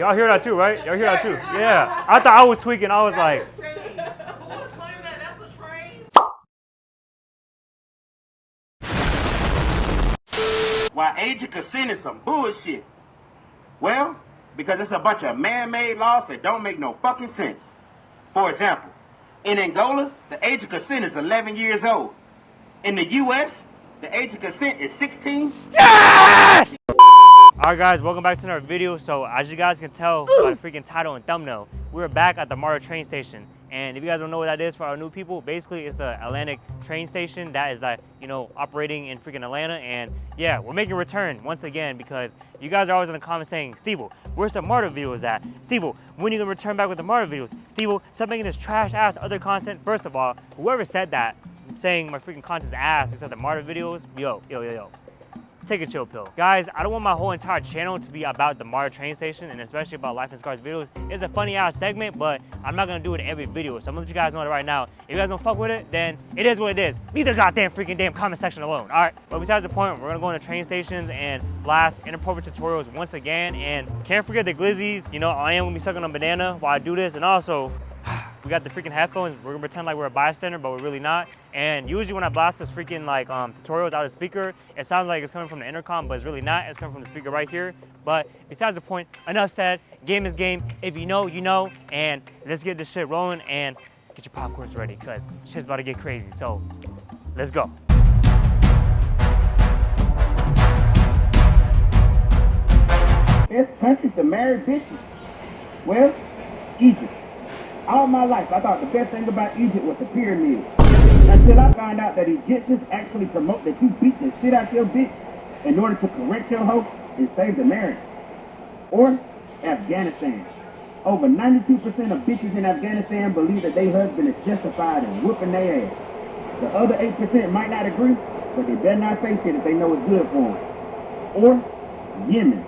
Y'all hear that too, right? Y'all hear that too? Yeah. I thought I was tweaking. I was like. Why age of consent is some bullshit? Well, because it's a bunch of man-made laws that don't make no fucking sense. For example, in Angola, the age of consent is 11 years old. In the U.S., the age of consent is 16. Yes! Alright guys, welcome back to another video. So as you guys can tell by the freaking title and thumbnail, we're back at the Marta train station. And if you guys don't know what that is for our new people, basically it's the Atlantic train station that is operating in freaking Atlanta. And yeah, we're making a return once again because you guys are always in the comments saying, Stevo, where's the Marta videos at? Stevo, when are you gonna return back with the Marta videos? Stevo, stop making this trash ass other content. First of all, whoever said that, saying my freaking content's ass because of the Marta videos, yo. Take a chill pill. Guys, I don't want my whole entire channel to be about the Marta train station and especially about Life and Scars videos. It's a funny ass segment, but I'm not gonna do it in every video. So I'm gonna let you guys know that right now. If you guys don't fuck with it, then it is what it is. Leave the goddamn comment section alone, all right? But besides the point, we're gonna go into train stations and blast inappropriate tutorials once again. And can't forget the glizzies. You know, I am gonna be sucking on banana while I do this. And also, we got the freaking headphones. We're gonna pretend like we're a bystander, but we're really not. And usually when I blast this freaking tutorials out of the speaker, it sounds like it's coming from the intercom, but it's really not. It's coming from the speaker right here. But besides the point, enough said. Game is game. If you know, you know. And let's get this shit rolling and get your popcorns ready because shit's about to get crazy. So let's go. Best countries to marry bitches. Well, Egypt. All my life, I thought the best thing about Egypt was the pyramids. Until I found out that Egyptians actually promote that you beat the shit out your bitch in order to correct your hoe and save the marriage. Or Afghanistan. Over 92% of bitches in Afghanistan believe that their husband is justified in whooping their ass. The other 8% might not agree, but they better not say shit if they know it's good for them. Or Yemen.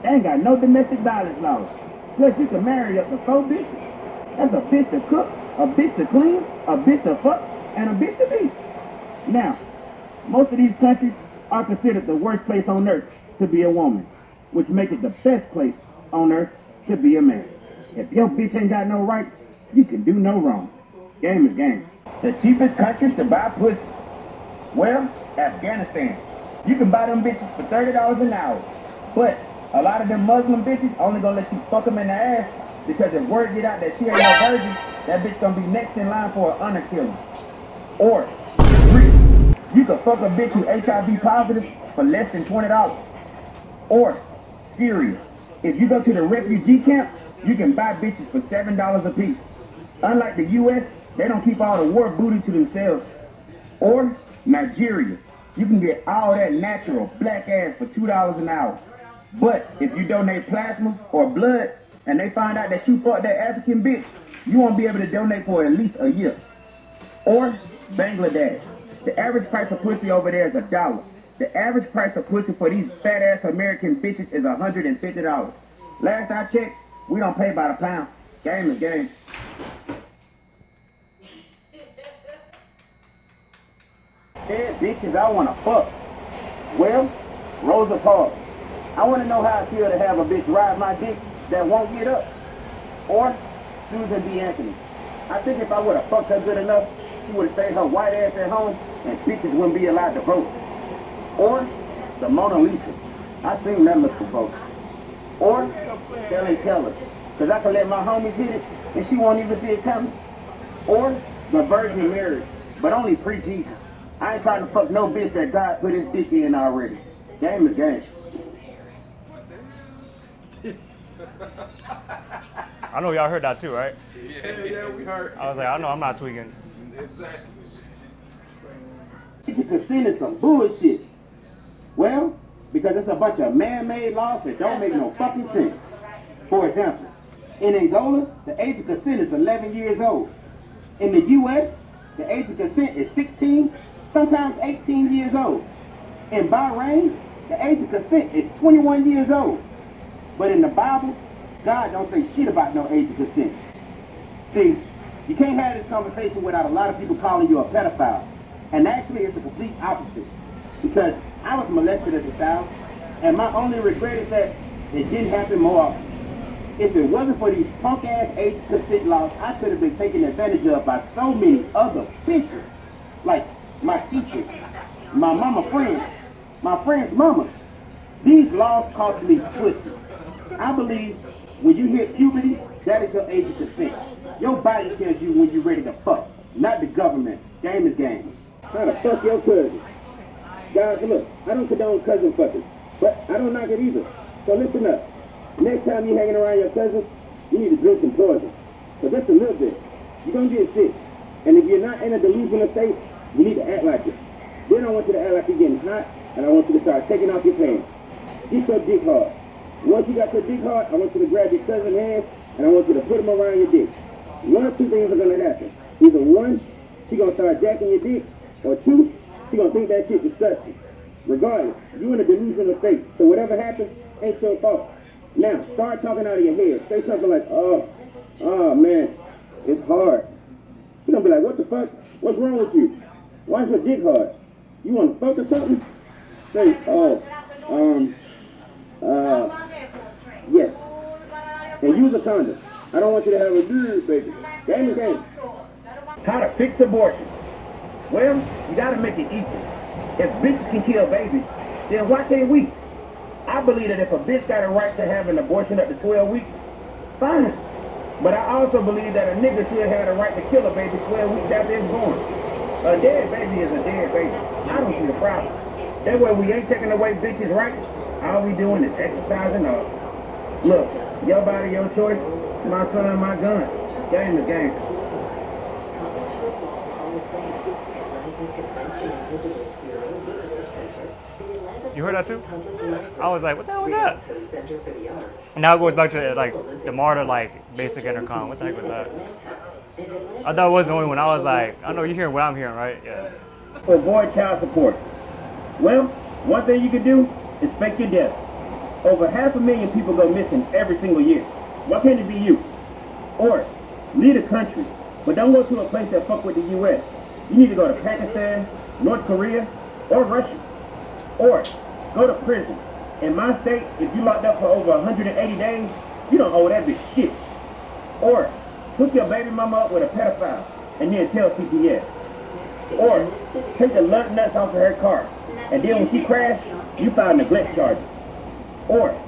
They ain't got no domestic violence laws. Plus you can marry up to 4 bitches. That's a bitch to cook, a bitch to clean, a bitch to fuck, and a bitch to beat. Now, most of these countries are considered the worst place on earth to be a woman, which makes it the best place on earth to be a man. If your bitch ain't got no rights, you can do no wrong. Game is game. The cheapest countries to buy pussy? Well, Afghanistan. You can buy them bitches for $30 an hour, but a lot of them Muslim bitches only gonna let you fuck them in the ass because if word get out that she ain't no virgin, that bitch gonna be next in line for an honor killing. Or Greece. You can fuck a bitch who's HIV positive for less than $20. Or Syria. If you go to the refugee camp, you can buy bitches for $7 a piece. Unlike the US, they don't keep all the war booty to themselves. Or Nigeria. You can get all that natural black ass for $2 an hour. But if you donate plasma or blood, and they find out that you fucked that African bitch, you won't be able to donate for at least a year. Or Bangladesh. The average price of pussy over there is $1. The average price of pussy for these fat ass American bitches is $150. Last I checked, we don't pay by the pound. Game is game. Dead bitches I wanna fuck. Well, Rosa Parks. I wanna know how it feel to have a bitch ride my dick that won't get up. Or Susan B. Anthony. I think if I would have fucked her good enough, she would have stayed her white ass at home and bitches wouldn't be allowed to vote. Or the Mona Lisa. I seen that look before. Or Kelly Keller. Cause I can let my homies hit it and she won't even see it coming. Or the Virgin Mary, but only pre-Jesus. I ain't trying to fuck no bitch that God put his dick in already. Game is game. I know y'all heard that too, right? Yeah, we heard. I was like, I know I'm not tweaking. Exactly. You consent is some bullshit. Well, because it's a bunch of man-made laws that don't make no fucking sense. For example, in Angola, the age of consent is 11 years old. In the US, the age of consent is 16, sometimes 18 years old. In Bahrain, the age of consent is 21 years old. But in the Bible, God don't say shit about no age of consent. See, you can't have this conversation without a lot of people calling you a pedophile. And actually, it's the complete opposite. Because I was molested as a child, and my only regret is that it didn't happen more often. If it wasn't for these punk-ass age consent laws, I could have been taken advantage of by so many other bitches. Like my teachers, my mama friends, my friends' mamas. These laws cost me pussy. I believe when you hit puberty, that is your age of consent. Your body tells you when you're ready to fuck, not the government. Game is game. How to fuck your cousin? Guys, look, I don't condone cousin fucking, but I don't knock it either. So listen up. Next time you're hanging around your cousin, you need to drink some poison. But just a little bit. You're going to get sick. And if you're not in a delusional state, you need to act like it. Then I want you to act like you're getting hot, and I want you to start taking off your pants. Get your dick hard. Once you got your dick hard, I want you to grab your cousin's hands, and I want you to put them around your dick. One or two things are going to happen. Either one, she going to start jacking your dick, or two, she going to think that shit disgusting. Regardless, you in a delusional state, so whatever happens ain't your fault. Now, start talking out of your head. Say something like, oh man, it's hard. She's gonna be like, what the fuck? What's wrong with you? Why is your dick hard? You wanna fuck or something? Say, yes. And use a condom. I don't want you to have a dude, baby. Game is game. How to fix abortion? Well, you gotta make it equal. If bitches can kill babies, then why can't we? I believe that if a bitch got a right to have an abortion up to 12 weeks, fine. But I also believe that a nigga should have the right to kill a baby 12 weeks after it's born. A dead baby is a dead baby. I don't see the problem. That way we ain't taking away bitches' rights. All we doing is exercising ours. Look, your body, your choice. My son, my gun. Game is game. You heard that too? I was like, what the hell was that? And now it goes back to like the Marta like basic intercom. What the heck was that? I thought it wasn't the only one. I was like, I know you're hearing what I'm hearing, right? Yeah. Avoid child support. Well, one thing you can do is fake your death. Over 500,000 people go missing every single year. Why can't it be you? Or leave the country, but don't go to a place that fuck with the U.S. You need to go to Pakistan, North Korea, or Russia. Or go to prison. In my state, if you locked up for over 180 days, you don't owe that bitch shit. Or hook your baby mama up with a pedophile and then tell CPS. Or take the lug nuts off of her car and then when she crashed, you file neglect charges. Or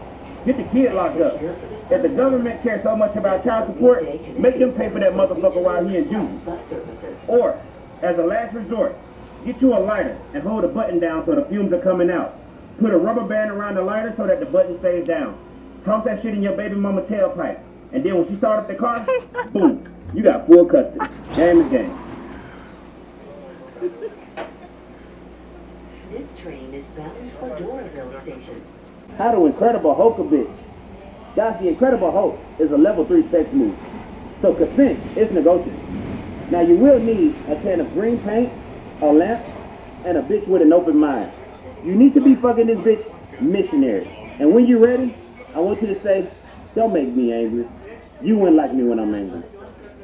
get the kid locked up. If the government cares so much about child support, make them pay for that motherfucker while he in juvie. Or, as a last resort, get you a lighter and hold the button down so the fumes are coming out. Put a rubber band around the lighter so that the button stays down. Toss that shit in your baby mama tailpipe. And then when she start up the car, boom, you got full custody. Game is game. This train is bound for Doraville Station. How to Incredible Hulk a bitch. Guys, the Incredible Hulk is a level 3 sex move. So consent is negotiable. Now you will need a can of green paint, a lamp, and a bitch with an open mind. You need to be fucking this bitch missionary. And when you're ready, I want you to say, don't make me angry. You wouldn't like me when I'm angry.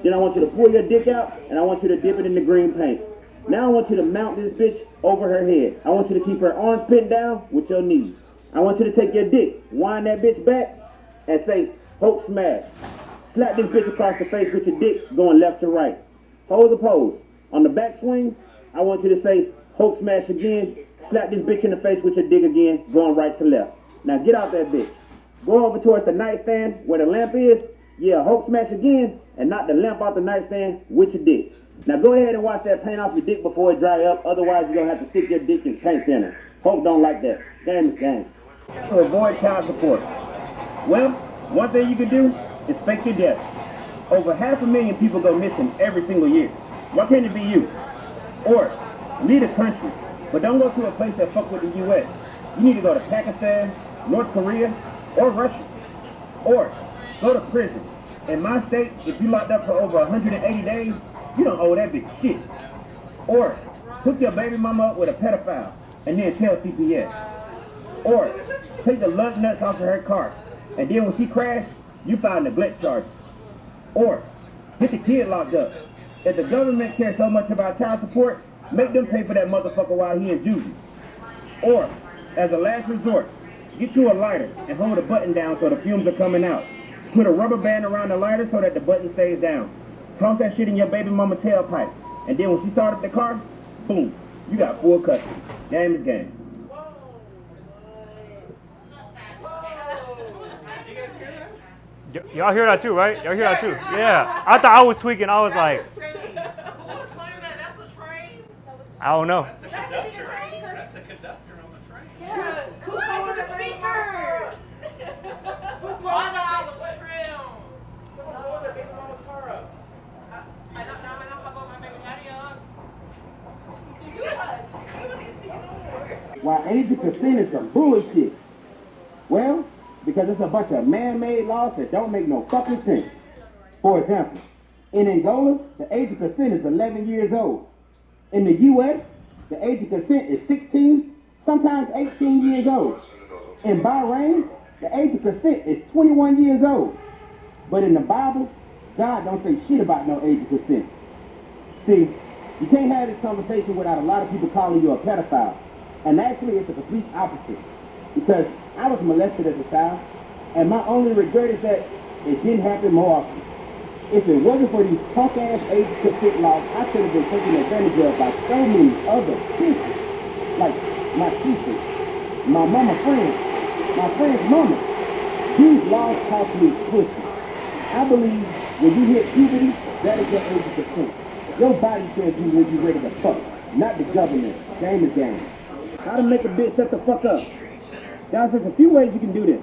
Then I want you to pull your dick out, and I want you to dip it in the green paint. Now I want you to mount this bitch over her head. I want you to keep her arms pinned down with your knees. I want you to take your dick, wind that bitch back, and say, Hulk smash. Slap this bitch across the face with your dick going left to right. Hold the pose. On the back swing, I want you to say, Hulk smash again. Slap this bitch in the face with your dick again, going right to left. Now get out that bitch. Go over towards the nightstand where the lamp is. Yeah, Hulk smash again, and knock the lamp off the nightstand with your dick. Now go ahead and wash that paint off your dick before it dry up. Otherwise, you're going to have to stick your dick in paint thinner. Hulk don't like that. Game is game. To avoid child support. Well, one thing you can do is fake your death. Over 500,000 people go missing every single year. Why can't it be you? Or leave the country, but don't go to a place that fuck with the U.S. You need to go to Pakistan, North Korea, or Russia. Or go to prison. In my state, if you locked up for over 180 days, you don't owe that bitch shit. Or hook your baby mama up with a pedophile and then tell CPS. Or take the lug nuts off of her car and then when she crashed, you file neglect charges. Or get the kid locked up. If the government cares so much about child support, make them pay for that motherfucker while he in juvie. Or, as a last resort, get you a lighter and hold the button down so the fumes are coming out. Put a rubber band around the lighter so that the button stays down. Toss that shit in your baby mama tailpipe. And then when she started the car, boom, you got full custody. Game is game. Y'all hear that too, right? Y'all hear that too? Yeah. I thought I was tweaking. I was like, Who's playing that? That's the train? I don't know. That's a conductor. That's a conductor on the train. Yes. Who's playing the speakers? I thought I was trim. Someone blew their base mama's car up. I don't know. I go my baby daddy up. Why age of consent is some bullshit? Well, because it's a bunch of man-made laws that don't make no fucking sense. For example, in Angola, the age of consent is 11 years old. In the U.S., the age of consent is 16, sometimes 18 years old. In Bahrain, the age of consent is 21 years old. But in the Bible, God don't say shit about no age of consent. See, you can't have this conversation without a lot of people calling you a pedophile. And actually, it's the complete opposite. Because I was molested as a child, and my only regret is that it didn't happen more often. If it wasn't for these punk-ass age consent laws, I could have been taken advantage of by so many other people. Like my teachers, my mama friends, my friend's mama. These laws cost me pussy. I believe when you hit puberty, that is your age of consent. Your body tells you when you're ready to fuck, not the government. Game is game. How to make a bitch shut the fuck up? Guys, there's a few ways you can do this.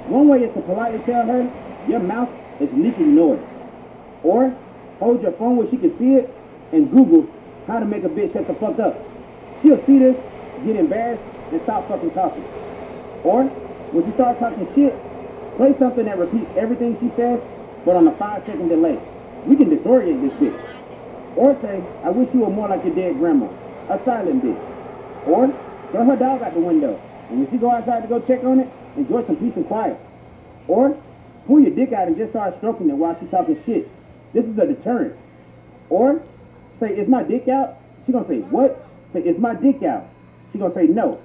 One way is to politely tell her your mouth is leaking noise. Or hold your phone where she can see it and Google how to make a bitch shut the fuck up. She'll see this, get embarrassed, and stop fucking talking. Or when she starts talking shit, play something that repeats everything she says, but on a 5-second delay. We can disorient this bitch. Or say, I wish you were more like your dead grandma, a silent bitch. Or throw her dog out the window. And when she go outside to go check on it, enjoy some peace and quiet. Or pull your dick out and just start stroking it while she's talking shit. This is a deterrent. Or say, is my dick out? She gonna say, what? Say, is my dick out? She gonna say, no.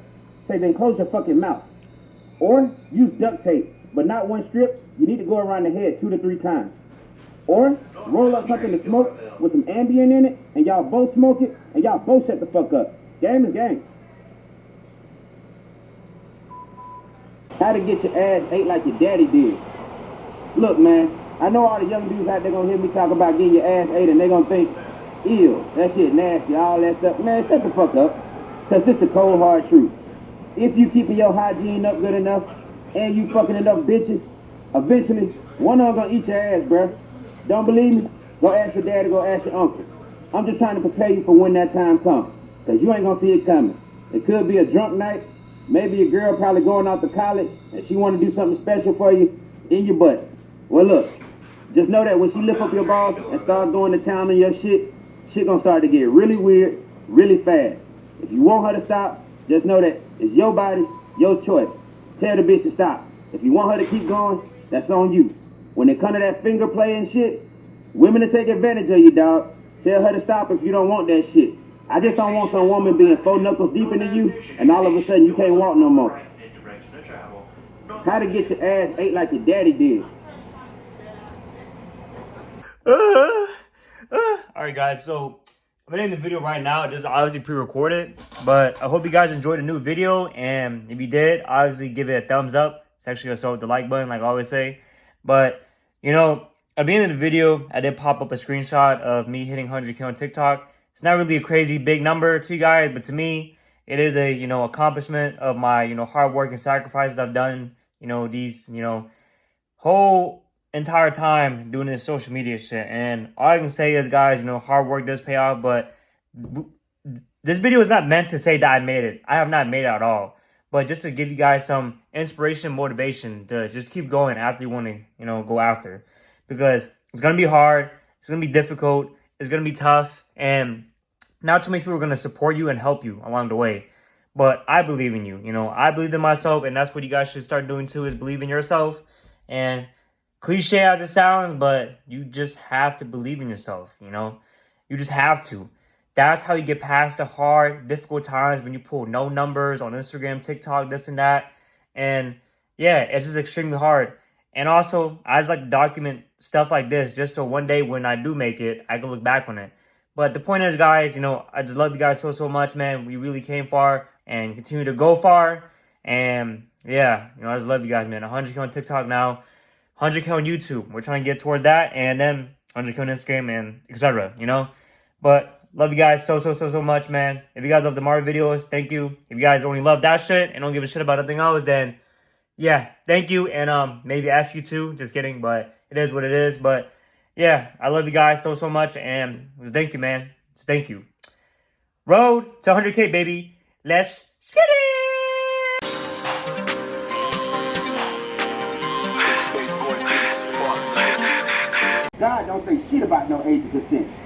Say, then close your fucking mouth. Or use duct tape, but not one strip. You need to go around the head 2 to 3 times. Or roll up something to smoke with some Ambien in it, and y'all both smoke it, and y'all both shut the fuck up. Game is game. How to get your ass ate like your daddy did. Look, man, I know all the young dudes out there gonna hear me talk about getting your ass ate and they gonna think, ew, that shit nasty, all that stuff. Man, shut the fuck up. Cause it's the cold hard truth. If you keeping your hygiene up good enough and you fucking enough bitches, eventually one of them gonna eat your ass, bruh. Don't believe me? Go ask your dad or go ask your uncle. I'm just trying to prepare you for when that time comes. Cause you ain't gonna see it coming. It could be a drunk night. Maybe your girl probably going out to college and she want to do something special for you in your butt. Well, look, just know that when she lift up your balls and start going to town on your shit gonna start to get really weird, really fast. If you want her to stop, just know that it's your body, your choice. Tell the bitch to stop. If you want her to keep going, that's on you. When it come to that finger play and shit, women will take advantage of you, dog. Tell her to stop if you don't want that shit. I just don't want some woman being 4 knuckles deep into you, and all of a sudden you can't walk no more. How to get your ass ate like your daddy did. Alright guys, so I'm gonna end the video right now. It is obviously pre-recorded, but I hope you guys enjoyed the new video, and if you did, obviously give it a thumbs up. It's actually also the like button, like I always say. But, you know, at the end of the video, I did pop up a screenshot of me hitting 100K on TikTok. It's not really a crazy big number to you guys, but to me, it is a, you know, accomplishment of my, you know, hard work and sacrifices I've done, you know, these, you know, whole entire time doing this social media shit. And all I can say is, guys, you know, hard work does pay off, but this video is not meant to say that I made it. I have not made it at all. But just to give you guys some inspiration, motivation to just keep going after you want to, you know, go after. Because it's going to be hard. It's going to be difficult. It's going to be tough. And not too many people are going to support you and help you along the way. But I believe in you. You know, I believe in myself. And that's what you guys should start doing too, is believe in yourself. And cliche as it sounds, but you just have to believe in yourself, you know? You just have to. That's how you get past the hard, difficult times when you pull no numbers on Instagram, TikTok, this and that. And yeah, it's just extremely hard. And also, I just like to document stuff like this just so one day when I do make it, I can look back on it. But the point is, guys, you know, I just love you guys so much, man. We really came far and continue to go far. And yeah, you know, I just love you guys, man. 100K on TikTok now, 100K on YouTube. We're trying to get towards that, and then 100K on Instagram and etc. You know, but love you guys so much, man. If you guys love the Marta videos, thank you. If you guys only love that shit and don't give a shit about anything else, then yeah, thank you. And maybe F you too. Just kidding, but it is what it is. But yeah, I love you guys so much, and just thank you, man. Just thank you. Road to 100K, baby. Let's get it. God don't say shit about no age of consent.